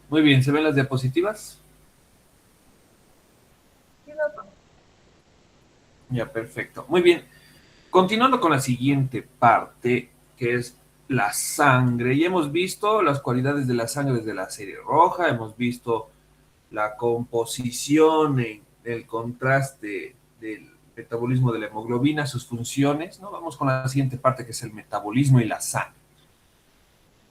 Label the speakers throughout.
Speaker 1: Muy bien, ¿se ven las diapositivas? Ya, perfecto. Muy bien. Continuando con la siguiente parte, que es la sangre. Ya hemos visto las cualidades de la sangre desde la serie roja, hemos visto la composición, el contraste del metabolismo de la hemoglobina, sus funciones, ¿no? Vamos con la siguiente parte, que es el metabolismo y la sangre.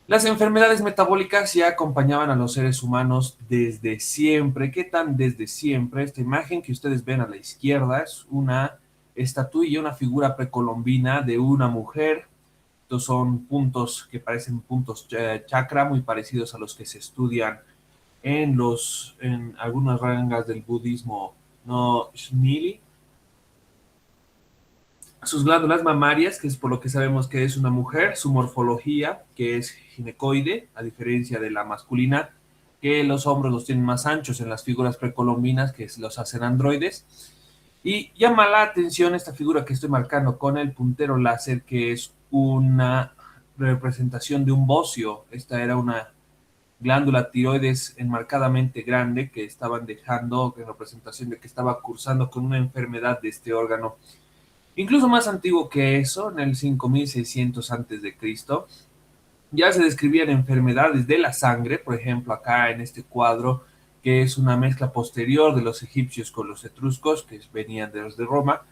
Speaker 1: Las enfermedades metabólicas ya acompañaban a los seres humanos desde siempre. ¿Qué tan desde siempre? Esta imagen que ustedes ven a la izquierda es una estatuilla, una figura precolombina de una mujer. Estos son puntos que parecen puntos chakra, muy parecidos a los que se estudian en algunas rangas del budismo no Shmili. Sus glándulas mamarias, que es por lo que sabemos que es una mujer, su morfología, que es ginecoide, a diferencia de la masculina, que los hombros los tienen más anchos en las figuras precolombinas, que los hacen androides. Y llama la atención esta figura que estoy marcando con el puntero láser, que es una representación de un bocio. Esta era una glándula tiroides enmarcadamente grande que estaban dejando en representación de que estaba cursando con una enfermedad de este órgano. Incluso más antiguo que eso, en el 5600 antes de Cristo, ya se describían enfermedades de la sangre, por ejemplo, acá en este cuadro, que es una mezcla posterior de los egipcios con los etruscos, que venían de los de Roma,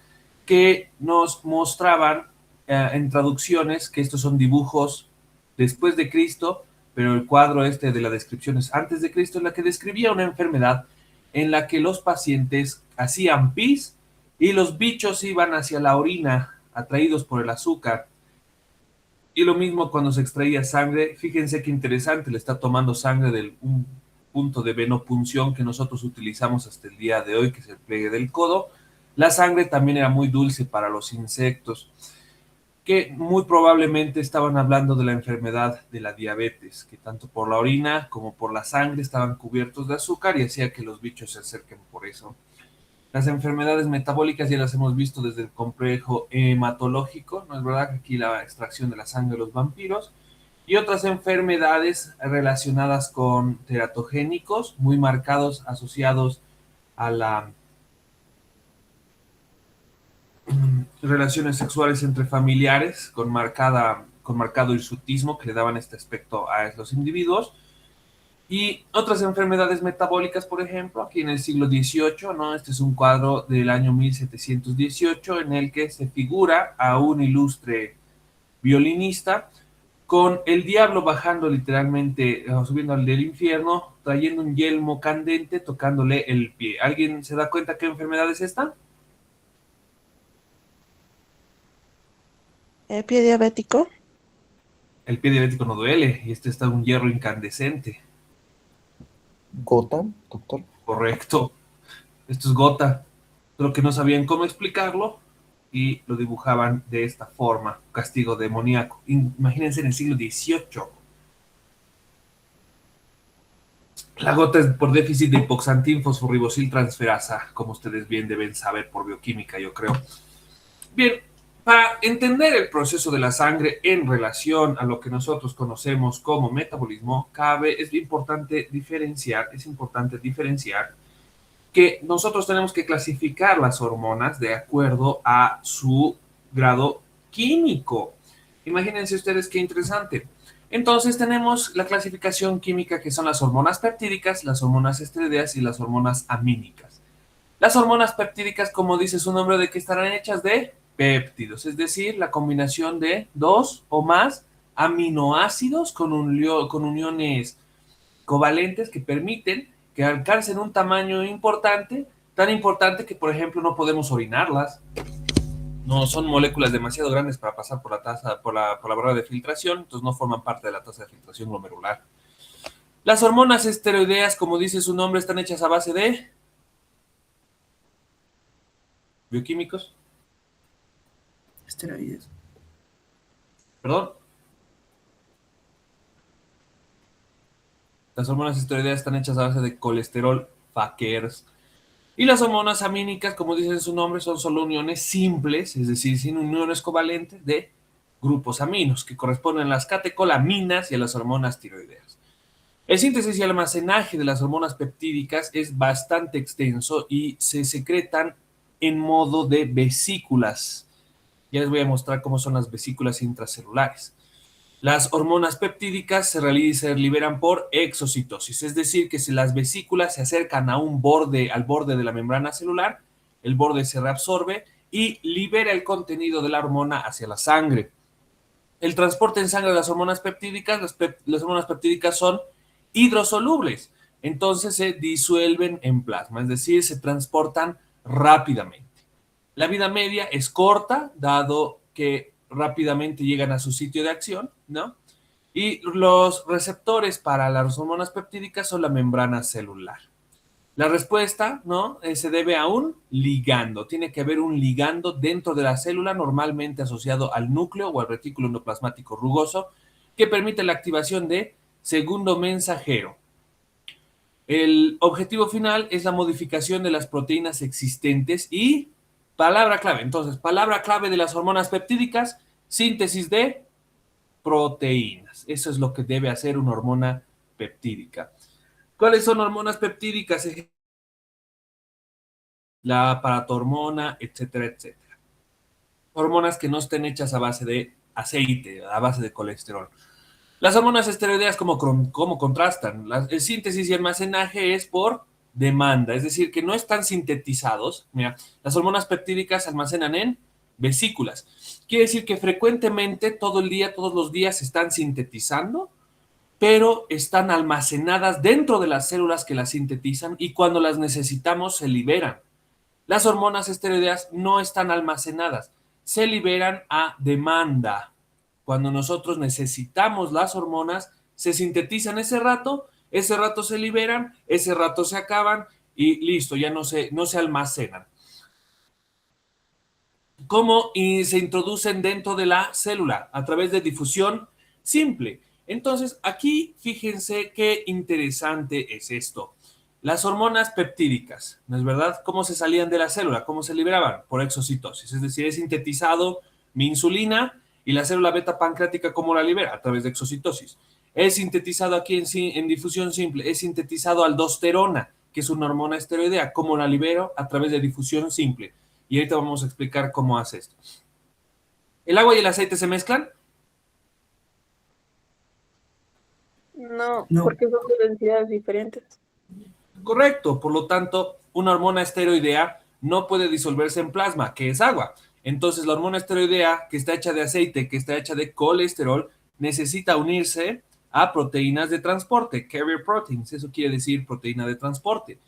Speaker 1: que nos mostraban en traducciones que estos son dibujos después de Cristo, pero el cuadro este de la descripción es antes de Cristo, en la que describía una enfermedad en la que los pacientes hacían pis y los bichos iban hacia la orina, atraídos por el azúcar. Y lo mismo cuando se extraía sangre. Fíjense qué interesante, le está tomando sangre de un punto de venopunción que nosotros utilizamos hasta el día de hoy, que es el pliegue del codo. La sangre también era muy dulce para los insectos, que muy probablemente estaban hablando de la enfermedad de la diabetes, que tanto por la orina como por la sangre estaban cubiertos de azúcar y hacía que los bichos se acerquen por eso. Las enfermedades metabólicas ya las hemos visto desde el complejo hematológico, ¿no es verdad? Aquí la extracción de la sangre de los vampiros y otras enfermedades relacionadas con teratogénicos, muy marcados, asociados a las relaciones sexuales entre familiares, con marcado hirsutismo que le daban este aspecto a los individuos. Y otras enfermedades metabólicas, por ejemplo, aquí en el siglo XVIII, ¿no? Este es un cuadro del año 1718 en el que se figura a un ilustre violinista con el diablo bajando literalmente, subiendo al del infierno, trayendo un yelmo candente, tocándole el pie. ¿Alguien se da cuenta qué enfermedad es esta?
Speaker 2: Pie diabético.
Speaker 1: El pie diabético no duele, y este está un hierro incandescente.
Speaker 3: Gota, doctor.
Speaker 1: Correcto. Esto es gota, solo que no sabían cómo explicarlo y lo dibujaban de esta forma, castigo demoníaco. Imagínense en el siglo XVIII. La gota es por déficit de hipoxantín fosforribosil transferasa, como ustedes bien deben saber por bioquímica, yo creo. Bien, para entender el proceso de la sangre en relación a lo que nosotros conocemos como metabolismo, es importante diferenciar que nosotros tenemos que clasificar las hormonas de acuerdo a su grado químico. Imagínense ustedes qué interesante. Entonces tenemos la clasificación química que son las hormonas peptídicas, las hormonas esteroideas y las hormonas amínicas. Las hormonas peptídicas, como dice su nombre, ¿de qué estarán hechas? De péptidos, es decir, la combinación de dos o más aminoácidos con uniones covalentes que permiten que alcancen un tamaño importante, tan importante que, por ejemplo, no podemos orinarlas. No son moléculas demasiado grandes para pasar por la taza, por la barrera de filtración, entonces no forman parte de la taza de filtración glomerular. Las hormonas esteroideas, como dice su nombre, están hechas a base de bioquímicos,
Speaker 2: Esteroides.
Speaker 1: perdón. Las hormonas esteroideas están hechas a base de colesterol, Fakers. Y las hormonas amínicas, como dice su nombre, son solo uniones simples, es decir, sin uniones covalentes de grupos aminos, que corresponden a las catecolaminas y a las hormonas tiroideas. El síntesis y almacenaje de las hormonas peptídicas es bastante extenso y se secretan en modo de vesículas. Ya les voy a mostrar cómo son las vesículas intracelulares. Las hormonas peptídicas se liberan por exocitosis, es decir, que si las vesículas se acercan a un borde, al borde de la membrana celular, el borde se reabsorbe y libera el contenido de la hormona hacia la sangre. El transporte en sangre de las hormonas peptídicas, las hormonas peptídicas son hidrosolubles, entonces se disuelven en plasma, es decir, se transportan rápidamente. La vida media es corta, dado que rápidamente llegan a su sitio de acción, ¿no? Y los receptores para las hormonas peptídicas son la membrana celular. La respuesta, ¿no? Se debe a un ligando. Tiene que haber un ligando dentro de la célula, normalmente asociado al núcleo o al retículo endoplasmático rugoso, que permite la activación de segundo mensajero. El objetivo final es la modificación de las proteínas existentes y palabra clave. Entonces, palabra clave de las hormonas peptídicas, síntesis de proteínas. Eso es lo que debe hacer una hormona peptídica. ¿Cuáles son hormonas peptídicas? La paratormona, etcétera, etcétera. Hormonas que no estén hechas a base de aceite, a base de colesterol. Las hormonas esteroideas, ¿cómo contrastan? El síntesis y almacenaje es por demanda, es decir, que no están sintetizados. Mira, las hormonas peptídicas se almacenan en vesículas. Quiere decir que frecuentemente, todo el día, todos los días, se están sintetizando, pero están almacenadas dentro de las células que las sintetizan y cuando las necesitamos se liberan. Las hormonas esteroideas no están almacenadas, se liberan a demanda. Cuando nosotros necesitamos las hormonas, se sintetizan ese rato se liberan, ese rato se acaban y listo, ya no se almacenan. ¿Cómo se introducen dentro de la célula? A través de difusión simple. Entonces, aquí fíjense qué interesante es esto. Las hormonas peptídicas, ¿no es verdad? ¿Cómo se salían de la célula? ¿Cómo se liberaban? Por exocitosis. Es decir, es sintetizado mi insulina y la célula beta pancreática, ¿cómo la libera? A través de exocitosis. Es sintetizado aquí en difusión simple, es sintetizado aldosterona, que es una hormona esteroidea. ¿Cómo la libero? A través de difusión simple. Y ahorita vamos a explicar cómo hace esto. ¿El agua y el aceite se mezclan?
Speaker 2: No,
Speaker 3: No,
Speaker 2: porque son de densidades diferentes.
Speaker 1: Correcto, por lo tanto, una hormona esteroidea no puede disolverse en plasma, que es agua. Entonces, la hormona esteroidea, que está hecha de aceite, que está hecha de colesterol, necesita unirse a proteínas de transporte, carrier proteins, eso quiere decir proteína de transporte.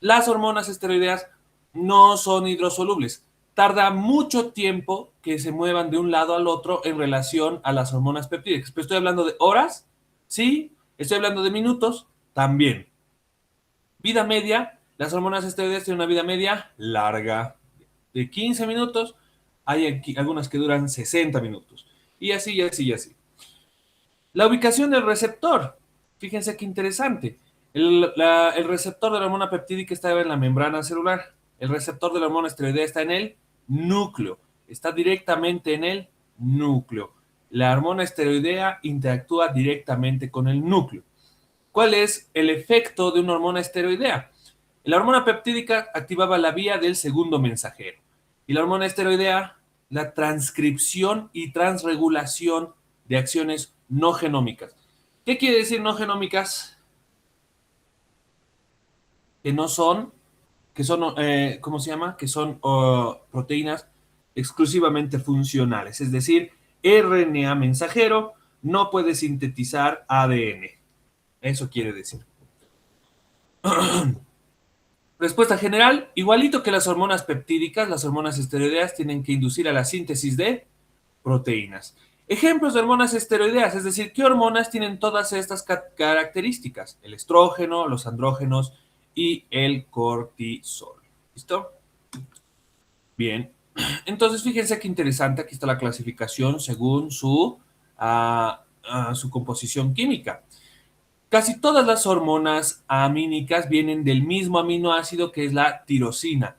Speaker 1: Las hormonas esteroideas no son hidrosolubles. Tarda mucho tiempo que se muevan de un lado al otro en relación a las hormonas peptídicas. Pero estoy hablando de horas, sí. Estoy hablando de minutos, también. Vida media, las hormonas esteroideas tienen una vida media larga, de 15 minutos, hay aquí algunas que duran 60 minutos, y así, y así, y así. La ubicación del receptor, fíjense qué interesante. El receptor de la hormona peptídica está en la membrana celular, el receptor de la hormona esteroidea está en el núcleo, está directamente en el núcleo. La hormona esteroidea interactúa directamente con el núcleo. ¿Cuál es el efecto de una hormona esteroidea? La hormona peptídica activaba la vía del segundo mensajero y la hormona esteroidea la transcripción y transregulación de acciones no genómicas. ¿Qué quiere decir no genómicas? Que no son, que son, ¿cómo se llama? Que son proteínas exclusivamente funcionales, es decir, RNA mensajero no puede sintetizar ADN. Eso quiere decir. Respuesta general, igualito que las hormonas peptídicas, las hormonas esteroideas tienen que inducir a la síntesis de proteínas. Ejemplos de hormonas esteroideas, es decir, ¿qué hormonas tienen todas estas características? El estrógeno, los andrógenos y el cortisol. ¿Listo? Bien. Entonces, fíjense qué interesante, aquí está la clasificación según su composición química. Casi todas las hormonas amínicas vienen del mismo aminoácido que es la tirosina.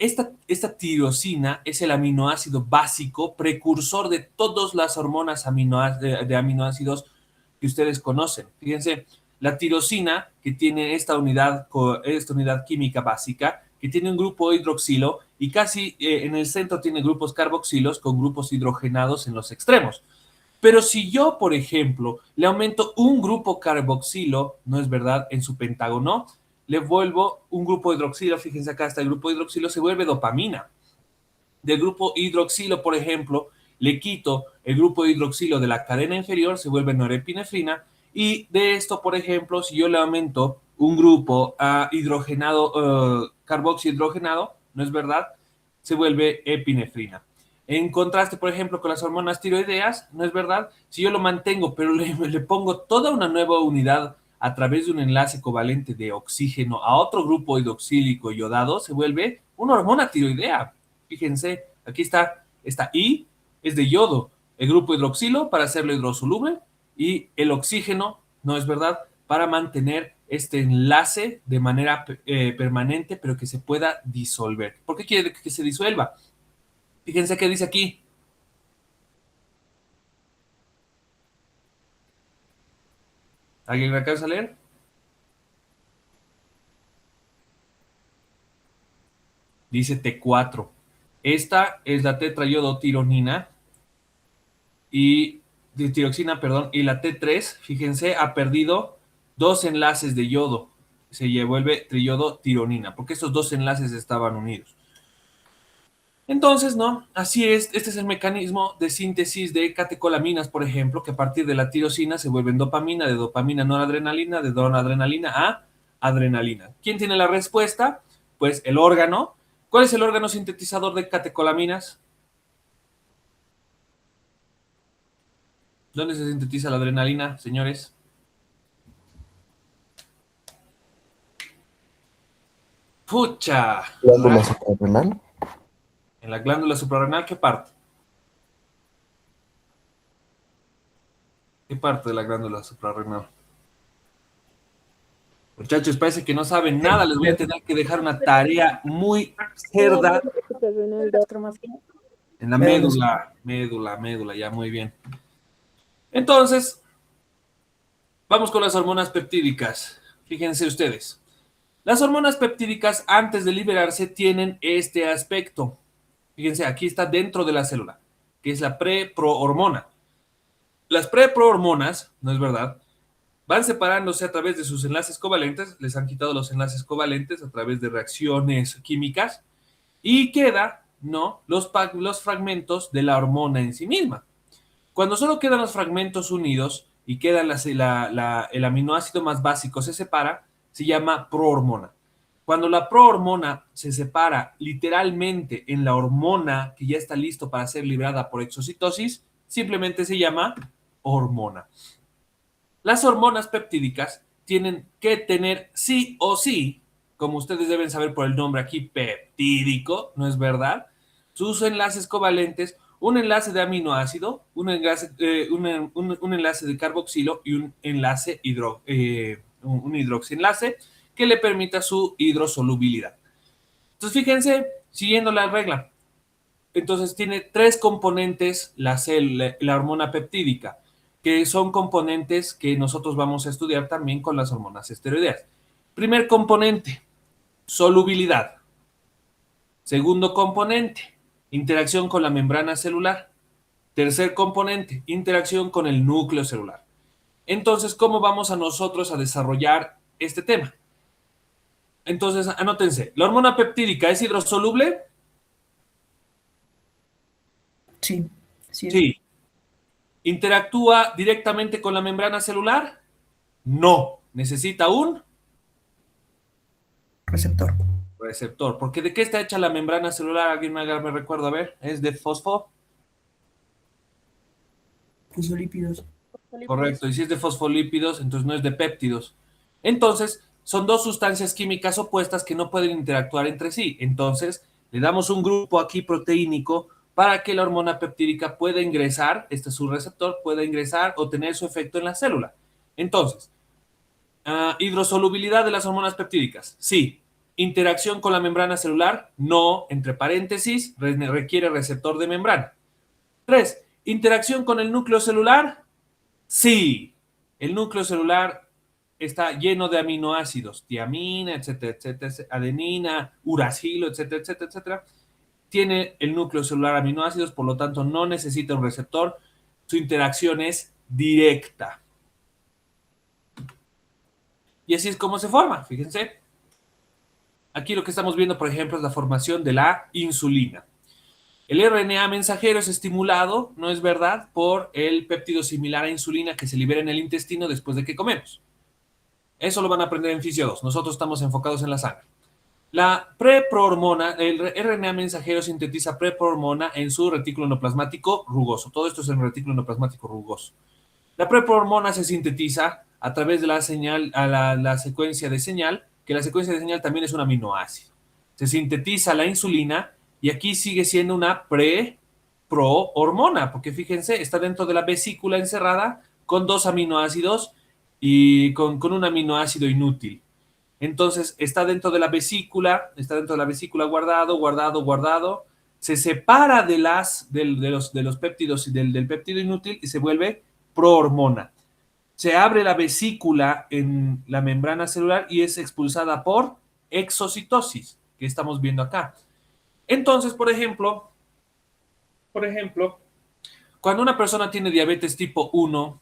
Speaker 1: Esta tirosina es el aminoácido básico precursor de todas las hormonas de aminoácidos que ustedes conocen. Fíjense, la tirosina, que tiene esta unidad química básica, que tiene un grupo hidroxilo y casi en el centro tiene grupos carboxilos con grupos hidrogenados en los extremos. Pero si yo, por ejemplo, le aumento un grupo carboxilo, ¿no es verdad?, en su pentágono, le vuelvo un grupo hidroxilo, fíjense acá está el grupo hidroxilo, se vuelve dopamina. Del grupo hidroxilo, por ejemplo, le quito el grupo hidroxilo de la cadena inferior, se vuelve norepinefrina, y de esto, por ejemplo, si yo le aumento un grupo hidrogenado, carboxihidrogenado, ¿no es verdad?, se vuelve epinefrina. En contraste, por ejemplo, con las hormonas tiroideas, ¿no es verdad? Si yo lo mantengo, pero le pongo toda una nueva unidad a través de un enlace covalente de oxígeno a otro grupo hidroxílico iodado, se vuelve una hormona tiroidea. Fíjense, aquí está, esta I es de yodo, el grupo hidroxilo para hacerlo hidrosoluble y el oxígeno, ¿no es verdad?, para mantener este enlace de manera permanente, pero que se pueda disolver. ¿Por qué quiere que se disuelva? Fíjense qué dice aquí. ¿Alguien me alcanza a leer? Dice T4. Esta es la tetrayodotironina y de tiroxina, perdón, y la T3, fíjense, ha perdido dos enlaces de yodo. Se vuelve triyodotironina, porque estos dos enlaces estaban unidos. Entonces, ¿no? Así es, este es el mecanismo de síntesis de catecolaminas, por ejemplo, que a partir de la tirosina se vuelven dopamina, de dopamina noradrenalina, de noradrenalina a adrenalina. ¿Quién tiene la respuesta? Pues el órgano. ¿Cuál es el órgano sintetizador de catecolaminas? ¿Dónde se sintetiza la adrenalina, señores? ¡Pucha!
Speaker 3: Glándula suprarrenal.
Speaker 1: En la glándula suprarrenal, ¿qué parte? ¿Qué parte de la glándula suprarrenal? Muchachos, parece que no saben nada. Les voy a tener que dejar una tarea muy cerda en la médula, ya muy bien. Entonces, vamos con las hormonas peptídicas. Fíjense ustedes. Las hormonas peptídicas, antes de liberarse, tienen este aspecto. Fíjense, aquí está dentro de la célula, que es la preprohormona. Las preprohormonas, ¿no es verdad?, van separándose a través de sus enlaces covalentes, les han quitado los enlaces covalentes a través de reacciones químicas, y queda, ¿no?, los fragmentos de la hormona en sí misma. Cuando solo quedan los fragmentos unidos y queda el aminoácido más básico se separa, se llama prohormona. Cuando la prohormona se separa literalmente en la hormona que ya está listo para ser liberada por exocitosis, simplemente se llama hormona. Las hormonas peptídicas tienen que tener sí o sí, como ustedes deben saber por el nombre aquí, peptídico, ¿no es verdad?, sus enlaces covalentes, un enlace de aminoácido, un enlace de carboxilo y un enlace un hidroxienlace que le permita su hidrosolubilidad. Entonces, fíjense, siguiendo la regla, entonces tiene tres componentes la hormona peptídica, que son componentes que nosotros vamos a estudiar también con las hormonas esteroideas. Primer componente, solubilidad. Segundo componente, interacción con la membrana celular. Tercer componente, interacción con el núcleo celular. Entonces, ¿cómo vamos a nosotros a desarrollar este tema? Entonces, anótense, ¿la hormona peptídica es hidrosoluble?
Speaker 4: Sí, sí.
Speaker 1: Sí. ¿Interactúa directamente con la membrana celular? No. ¿Necesita un
Speaker 4: Receptor.
Speaker 1: receptor? Porque ¿de qué está hecha la membrana celular? ¿Alguien me recuerda? A ver, ¿es de fosfo?
Speaker 4: Fosfolípidos.
Speaker 1: Correcto. Y si es de fosfolípidos, entonces no es de péptidos. Entonces, son dos sustancias químicas opuestas que no pueden interactuar entre sí. Entonces, le damos un grupo aquí proteínico para que la hormona peptídica pueda ingresar, este es su receptor, pueda ingresar o tener su efecto en la célula. Entonces, hidrosolubilidad de las hormonas peptídicas, sí. Interacción con la membrana celular, no, entre paréntesis, requiere receptor de membrana. 3. Interacción con el núcleo celular, sí. El núcleo celular está lleno de aminoácidos, tiamina, etcétera, etcétera, adenina, uracilo, etcétera, etcétera, etcétera. Tiene el núcleo celular aminoácidos, por lo tanto no necesita un receptor, su interacción es directa. Y así es como se forma, fíjense. Aquí lo que estamos viendo, por ejemplo, es la formación de la insulina. El RNA mensajero es estimulado, ¿no es verdad?, por el péptido similar a insulina que se libera en el intestino después de que comemos. Eso lo van a aprender en Fisio 2. Nosotros estamos enfocados en la sangre. La preprohormona, el RNA mensajero sintetiza preprohormona en su retículo endoplasmático rugoso. Todo esto es en el retículo endoplasmático rugoso. La preprohormona se sintetiza a través de la señal, la secuencia de señal, que la secuencia de señal también es un aminoácido. Se sintetiza la insulina y aquí sigue siendo una preprohormona, porque fíjense, está dentro de la vesícula encerrada con 2 aminoácidos y con un aminoácido inútil. Entonces está dentro de la vesícula guardado, guardado, guardado, se separa de los péptidos y del péptido inútil y se vuelve prohormona. Se abre la vesícula en la membrana celular y es expulsada por exocitosis, que estamos viendo acá. Entonces, por ejemplo, cuando una persona tiene diabetes tipo 1,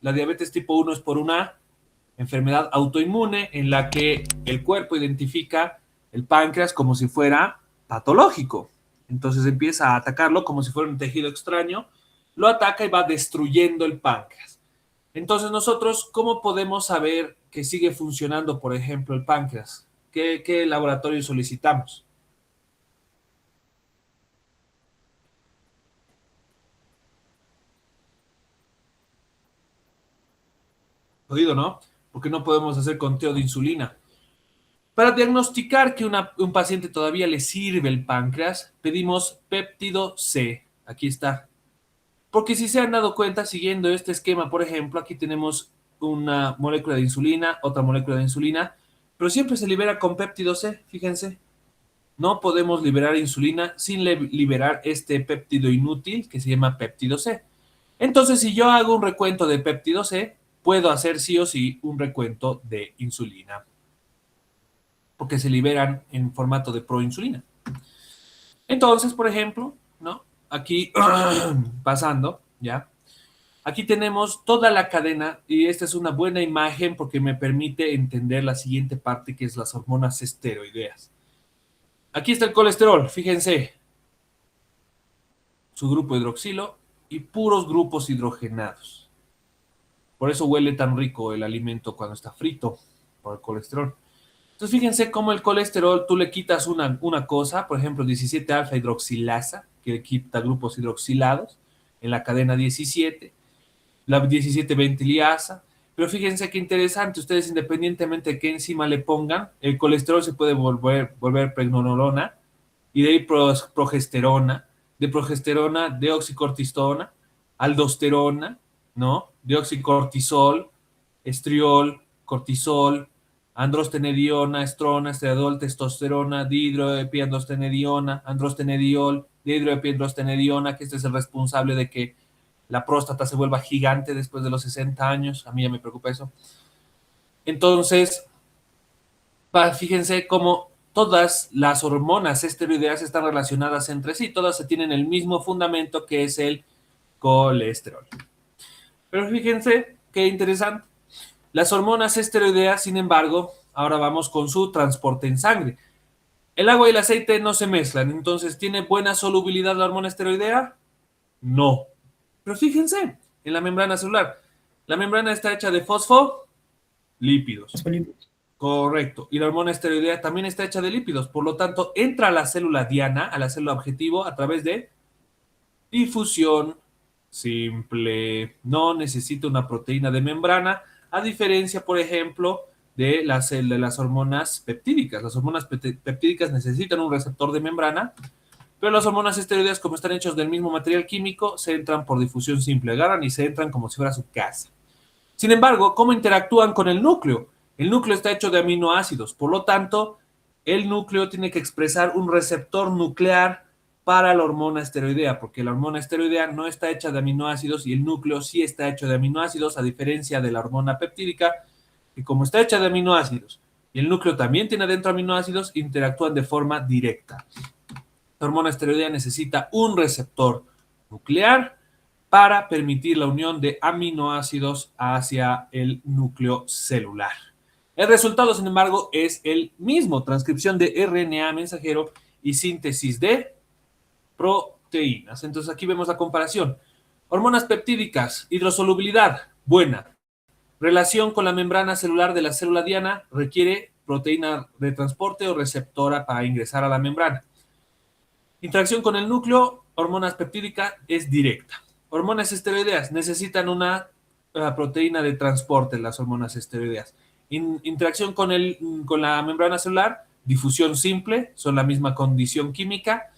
Speaker 1: la diabetes tipo 1 es por una enfermedad autoinmune en la que el cuerpo identifica el páncreas como si fuera patológico. Entonces empieza a atacarlo como si fuera un tejido extraño, lo ataca y va destruyendo el páncreas. Entonces nosotros, ¿cómo podemos saber que sigue funcionando, por ejemplo, el páncreas? ¿Qué laboratorio solicitamos? Jodido, ¿no? Porque no podemos hacer conteo de insulina. Para diagnosticar que un paciente todavía le sirve el páncreas, pedimos péptido C. Aquí está. Porque si se han dado cuenta, siguiendo este esquema, por ejemplo, aquí tenemos una molécula de insulina, otra molécula de insulina, pero siempre se libera con péptido C, fíjense. No podemos liberar insulina sin liberar este péptido inútil que se llama péptido C. Entonces, si yo hago un recuento de péptido C, puedo hacer sí o sí un recuento de insulina, porque se liberan en formato de proinsulina. Entonces, por ejemplo, ¿no? Aquí, pasando, ¿ya? Aquí tenemos toda la cadena y esta es una buena imagen porque me permite entender la siguiente parte que es las hormonas esteroideas. Aquí está el colesterol, fíjense. Su grupo hidroxilo y puros grupos hidrogenados. Por eso huele tan rico el alimento cuando está frito, por el colesterol. Entonces fíjense cómo el colesterol, tú le quitas una cosa, por ejemplo 17 alfa hidroxilasa, que quita grupos hidroxilados en la cadena 17, la 17 ventiliasa, pero fíjense qué interesante, ustedes independientemente de qué enzima le pongan, el colesterol se puede volver pregnenolona y de ahí progesterona, de progesterona, deoxicortisona, aldosterona, ¿no? Deoxicortisol, estriol, cortisol, androstenediona, estrona, estradiol, testosterona, dihidroepiandrostenediona, androstenediol, dihidroepiandrostenediona, que este es el responsable de que la próstata se vuelva gigante después de los 60 años. A mí ya me preocupa eso. Entonces, fíjense cómo todas las hormonas esteroideas están relacionadas entre sí. Todas se tienen el mismo fundamento que es el colesterol. Pero fíjense qué interesante. Las hormonas esteroideas, sin embargo, ahora vamos con su transporte en sangre. El agua y el aceite no se mezclan, entonces, ¿tiene buena solubilidad la hormona esteroidea? No. Pero fíjense, en la membrana celular, la membrana está hecha de fosfolípidos. Correcto. Y la hormona esteroidea también está hecha de lípidos, por lo tanto, entra a la célula diana, a la célula objetivo, a través de difusión simple. No necesita una proteína de membrana, a diferencia, por ejemplo, de las hormonas peptídicas. Las hormonas peptídicas necesitan un receptor de membrana, pero las hormonas esteroideas, como están hechos del mismo material químico, se entran por difusión simple, agarran y se entran como si fuera su casa. Sin embargo, ¿cómo interactúan con el núcleo? El núcleo está hecho de aminoácidos, por lo tanto, el núcleo tiene que expresar un receptor nuclear para la hormona esteroidea, porque la hormona esteroidea no está hecha de aminoácidos y el núcleo sí está hecho de aminoácidos, a diferencia de la hormona peptídica, que como está hecha de aminoácidos y el núcleo también tiene adentro aminoácidos, interactúan de forma directa. La hormona esteroidea necesita un receptor nuclear para permitir la unión de aminoácidos hacia el núcleo celular. El resultado, sin embargo, es el mismo: transcripción de RNA mensajero y síntesis de proteínas. Entonces aquí vemos la comparación. Hormonas peptídicas, hidrosolubilidad, buena. Relación con la membrana celular de la célula diana, requiere proteína de transporte o receptora para ingresar a la membrana. Interacción con el núcleo, hormonas peptídicas, es directa. Hormonas esteroideas, necesitan una proteína de transporte, las hormonas esteroideas. Interacción con la membrana celular, difusión simple, son la misma condición química.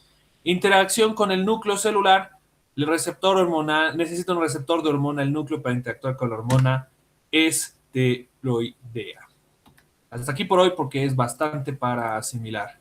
Speaker 1: Interacción con el núcleo celular, el receptor hormonal, necesita un receptor de hormona el núcleo para interactuar con la hormona esteroidea. Hasta aquí por hoy, porque es bastante para asimilar.